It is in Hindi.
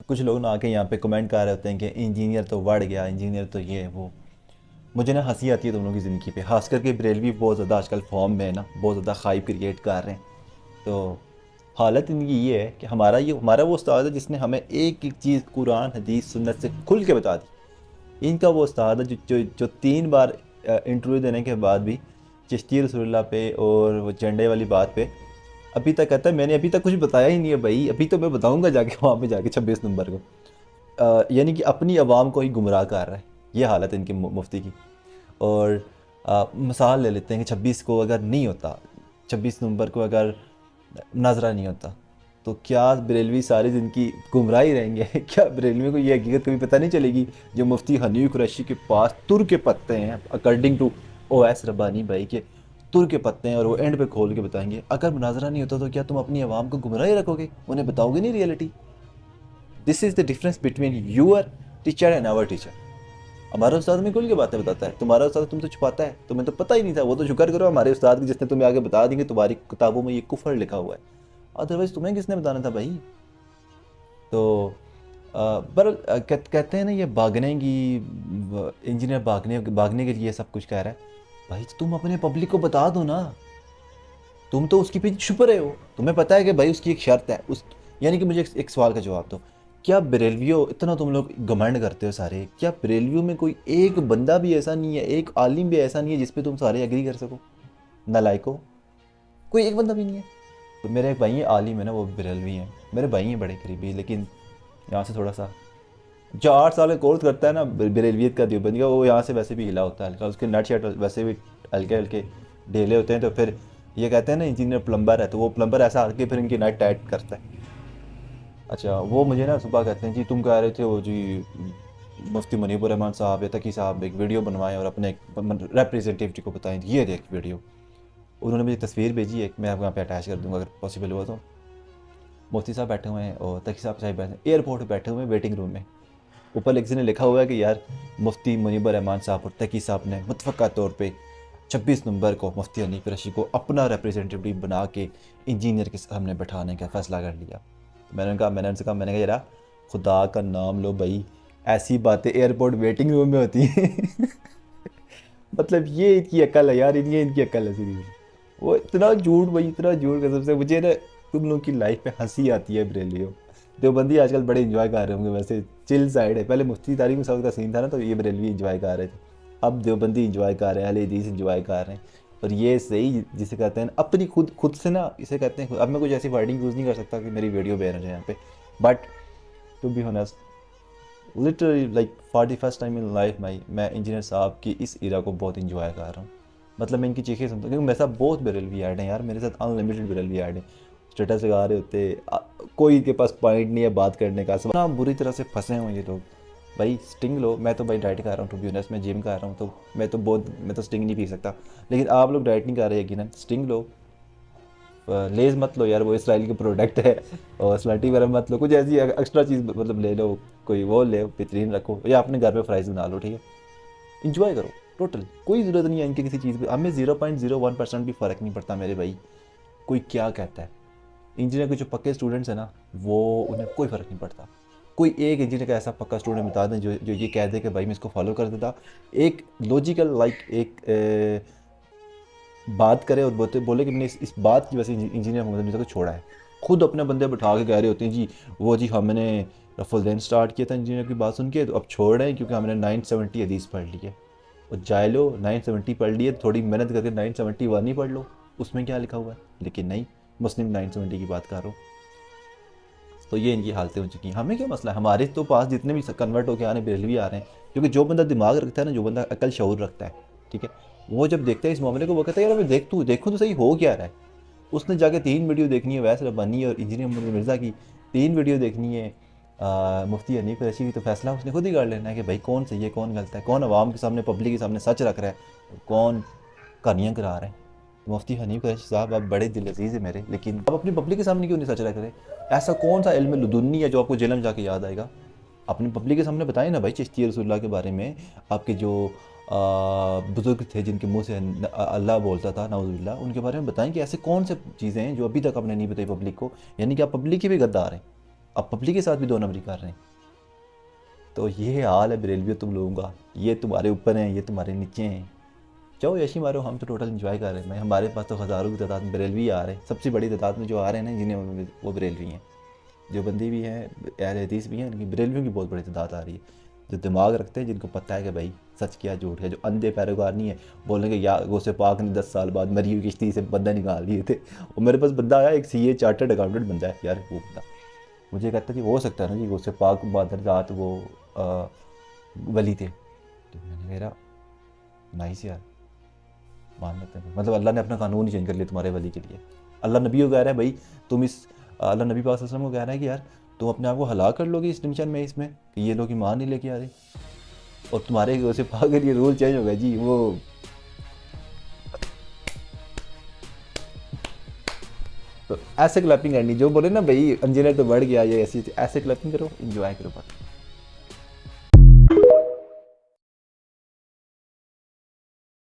कुछ लोग ना आके यहाँ पे कमेंट कर रहे होते हैं कि इंजीनियर तो बढ़ गया, इंजीनियर तो ये वो। मुझे ना हंसी आती है तुम लोगों की ज़िंदगी पे, खास करके बरेलवी बहुत ज़्यादा आजकल फॉर्म में है ना, बहुत ज़्यादा हाइप क्रिएट कर रहे हैं। तो हालत इनकी ये है कि हमारा वो उस्ताद है जिसने हमें एक एक चीज़ कुरान हदीस सुन्नत से खुल के बता दी। इनका वो उस्ताद है जो 3 बार इंटरव्यू देने के बाद भी चिश्ती रसूलुल्लाह पे और वो झंडे वाली बात पे अभी तक कहता है मैंने अभी तक कुछ बताया ही नहीं है भाई, अभी तो मैं बताऊंगा जाके वहाँ पे जाके 26 नवंबर को। यानी कि अपनी आवाम को ही गुमराह कर रहा है। ये हालत है इनकी मुफ्ती की। और मिसाल ले लेते हैं कि 26 को अगर नहीं होता, 26 नवंबर को अगर नाजरा नहीं होता, तो क्या बरेलवी सारी ज़िंदगी गुमराह ही रहेंगे? क्या बरेलवी को ये हकीकत कभी पता नहीं चलेगी जो मुफ्ती हनीफ कुरैशी के पास तुर के पत्ते हैं अकॉर्डिंग टू ओवैस रब्बानी भाई के तुर के पत्ते हैं, और वो एंड पे खोल के बताएंगे अगर मुनाजरा नहीं होता तो क्या तुम अपनी आवाम को गुमराह ही रखोगे, उन्हें बताओगे नहीं reality? This is the difference between your teacher and our teacher. हमारा उस्ताद में खुल के बातें बताता है, तुम्हारा उस्ताद तुम तो छुपाता है, तुम्हें तो पता ही नहीं था। वो तो शुक्र करो हमारे उस्ताद की जिसने तुम्हें आगे बता देंगे तुम्हारी किताबों में ये कुफर लिखा हुआ है, अदरवाइज तुम्हें किसने बताना था भाई? तो पर कहते हैं ना ये भागने की, इंजीनियर भागने भागने के लिए सब कुछ कह रहा है। भाई तो तुम अपने पब्लिक को बता दो ना, तुम तो उसके पीछे छुप रहे हो। तुम्हें पता है कि भाई उसकी एक शर्त है उस, यानी कि मुझे एक सवाल का जवाब दो। क्या बरेलवियों इतना तुम लोग घमंड करते हो सारे, क्या बरेलवियों में कोई एक बंदा भी ऐसा नहीं है, एक आलिम भी ऐसा नहीं है जिस पे तुम सारे एग्री कर सको? नालायको, कोई एक बंदा भी नहीं है। तो मेरे एक भाई है आलिम है ना, वो बरेलवी हैं, मेरे भाई हैं बड़े करीबी, लेकिन यहाँ से थोड़ा सा जो 8 साल का कोर्स करता है ना बरेलवियत का देवबंदी का, वो यहाँ से वैसे भी हिला होता है हल्का, उसके नट शट वैसे भी हल्के हल्के ढीले होते हैं। तो फिर ये कहते हैं ना इंजीनियर प्लम्बर है, तो वो प्लम्बर ऐसा आके फिर इनकी नट टाइट करता है। अच्छा, वो मुझे ना सुबह कहते हैं जी तुम कह रहे थे वो जी मुफ्ती मुनीबुर रहमान साहब या तकी साहब एक वीडियो बनवाएं और अपने रिप्रेजेंटेटिव को बताएं, ये देख वीडियो। उन्होंने मुझे तस्वीर भेजी है, मैं आपको यहाँ पे अटैच कर दूँगा अगर पॉसिबल हुआ तो। मुफ्ती साहब बैठे हुए हैं और तकी साहब बैठे हैं एयरपोर्ट पर, बैठे हुए हैं वेटिंग रूम में। ऊपर किसी ने लिखा हुआ है कि यार मुफ्ती मुनीबर रहमान साहब और तकी साहब ने मुतफ़क़ा तौर पे 26 नवंबर को मुफ्ती हनीफ कुरैशी को अपना रिप्रेजेंटेटिव बना के इंजीनियर के सामने बैठाने का फ़ैसला कर लिया। मैंने उनसे कहा, मैंने कहा यार खुदा का नाम लो भाई, ऐसी बातें एयरपोर्ट वेटिंग रूम में होती हैं। मतलब ये इनकी अक्ल है यार, ये इनकी अक्ल है सीधी। वो इतना झूठ भाई, इतना झूठ कसम से। मुझे ना तुम लोग की लाइफ पे हंसी आती है बरेलियो। देवबंदी आजकल बड़े इंजॉय कर रहे होंगे, वैसे चिल साइड है। पहले मुफ्ती तारिक साहब का सीन था ना, तो ये बरेलवी इंजॉय कर रहे थे। अब देवबंदी इंजॉय कर रहे हैं, अहले हदीस इंजॉय कर रहे हैं। और ये सही जिसे कहते हैं अपनी खुद खुद से ना, इसे कहते हैं अब मैं कुछ ऐसी वर्डिंग यूज़ नहीं कर सकता कि मेरी वीडियो बैन हो जाए यहाँ पे। But to be honest, literally like for the first time in life मैं इंजीनियर साहब की इस इरा को बहुत इंजॉय कर रहा हूँ। मतलब मैं इनकी चीखें सुनता हूँ, क्योंकि मेरे साथ बहुत बरेलवी ऐड हैं यार, मेरे साथ अनलिमिटेड बरेलवी ऐड हैं। स्टेटस लगा रहे होते, कोई इनके पास पॉइंट नहीं है बात करने का, सब ना बुरी तरह से फंसे हुए ये लोग। भाई स्टिंग लो, मैं तो भाई डाइट कर रहा हूँ, टू बी ऑनेस्ट मैं जिम कर रहा हूँ, तो मैं तो स्टिंग नहीं पी सकता। लेकिन आप लोग डाइट नहीं कर रहे यकीनन, स्टिंग लो। लेज़ मत लो यार, वो इसराइल की प्रोडक्ट है। और स्लटी वगैरह मत लो, कुछ ऐसी एक्स्ट्रा चीज़ मतलब ले लो, कोई वो ले बेहतरीन रखो, या अपने घर पे फ्राइज़ बना लो, ठीक है? इंजॉय करो टोटल, कोई ज़रूरत नहीं है इनकी किसी चीज़ पे। हमें 0.01% भी फ़र्क नहीं पड़ता मेरे भाई, कोई क्या कहता है। इंजीनियर के जो पक्के स्टूडेंट्स हैं ना, वो उन्हें कोई फ़र्क नहीं पड़ता। कोई एक इंजीनियर का ऐसा पक्का स्टूडेंट बता दें जो ये कह दे कि भाई मैं इसको फॉलो कर देता, एक लॉजिकल लाइक एक बात करे और बोले कि मैंने इस बात की वजह से इंजीनियर मोहम्मद मिर्ज़ा को छोड़ा है। खुद अपने बंदे बिठा के कह रहे होते हैं जी वो जी हमने रफुल स्टार्ट किया था इंजीनियर की बात सुन के, तो अब छोड़ रहे हैं क्योंकि हमने 970 हदीस पढ़ ली है। और जाए लो 970 पढ़ ली है, थोड़ी मेहनत करके 971 ही पढ़ लो, उसमें क्या लिखा हुआ है। लेकिन नहीं, मुस्लिम 970 की बात कर रहा हूँ। तो ये इनकी हालतें हो चुकी हैं। हमें क्या मसला है, हमारे तो पास जितने भी कन्वर्ट होकर आ रहे हैं बरेलवी आ रहे हैं, क्योंकि जो बंदा दिमाग रखता है ना, जो बंदा अकल शऊर रखता है, ठीक है, वो जब देखता है इस मामले को, वो कहता है यार मैं देखूँ तो सही हो क्या रहा है। उसने जाके 3 वीडियो देखनी है वैस रब्बानी और इंजीनियर मोहम्मद मिर्ज़ा की, 3 वीडियो देखनी है मुफ्ती हनीफ कुरैशी की, तो फैसला उसने खुद ही कर लेना है कि भाई कौन सही है कौन गलत है, कौन आवाम के सामने पब्लिक के सामने सच रख रहा है और कौन कहानियाँ करा रहे हैं। तो मुफ्ती हनीफ कुरैशी साहब आप बड़े दिल अजीज़ है मेरे, लेकिन आप अपनी पब्लिक के सामने क्यों नहीं सच रख रहे? ऐसा कौन सा इल्म लुदुन्नी है जो आपको जेल में जाके याद आएगा? अपनी पब्लिक के सामने बताएं ना भाई, चिश्ती रसूलुल्लाह के बारे में आपके जो बुज़ुर्ग थे जिनके मुंह से अल्लाह बोलता था नाउज़ुबिल्लाह, उनके बारे में बताएं कि ऐसे कौन से चीज़ें हैं जो अभी तक आपने नहीं बताई पब्लिक को। यानी कि आप पब्लिक के भी गद्दार हैं, अब पब्लिक के साथ भी 2 नंबरी कर रहे हैं। तो ये हाल है बरेलवियों तुम लोगों का, ये तुम्हारे ऊपर हैं, ये तुम्हारे नीचे हैं। जाओ यशी मारो, हम तो टोटल इन्जॉय कर रहे हैं भाई। हमारे पास तो हज़ारों की तादाद में बरेलवी आ रहे हैं, सबसे बड़ी तादाद में जो आ रहे हैं ना जिन्हें, वो बरेलवी हैं। जो बंदी भी हैं, अहले हदीस भी हैं, उनकी बरेलवियों की बहुत बड़ी तादाद आ रही है, जो दिमाग रखते हैं, जिनको पता है कि भाई सच क्या झूठ है, जो अंधे पैरोकार नहीं है बोलेंगे या गौसे पाक ने 10 साल बाद मरी हुई किश्ती से बंदा निकाल दिए थे। और मेरे पास बंदा आया, एक CA चार्टर्ड अकाउंटेंट बंदा है यार, वो बंदा मुझे कहता जी हो सकता है ना जी गौसे पाक बहादुर रात वो वली थे। तो मैंने कहा नाइस यार, मान लेते हैं, मतलब अल्लाह ने अपना कानून ही चेंज कर लिया तुम्हारे वली के लिए। अल्लाह नबी को कह रहा है भाई, तुम इस अल्लाह नबी पाक सल्लल्लाहु अलैहि वसल्लम को कह रहा है कि यार तुम अपने आप को हलाक कर लोगे इस मिशन में, इसमें कि ये लोग ईमान नहीं लेके आ रहे, और तुम्हारे गौसे पाक के लिए रूल चेंज हो गया जी। वो तो ऐसे क्लैपिंग करनी, जो बोले ना भाई इंजीनियर तो बढ़ गया, ये ऐसी ऐसे क्लैपिंग करो, इंजॉय करो।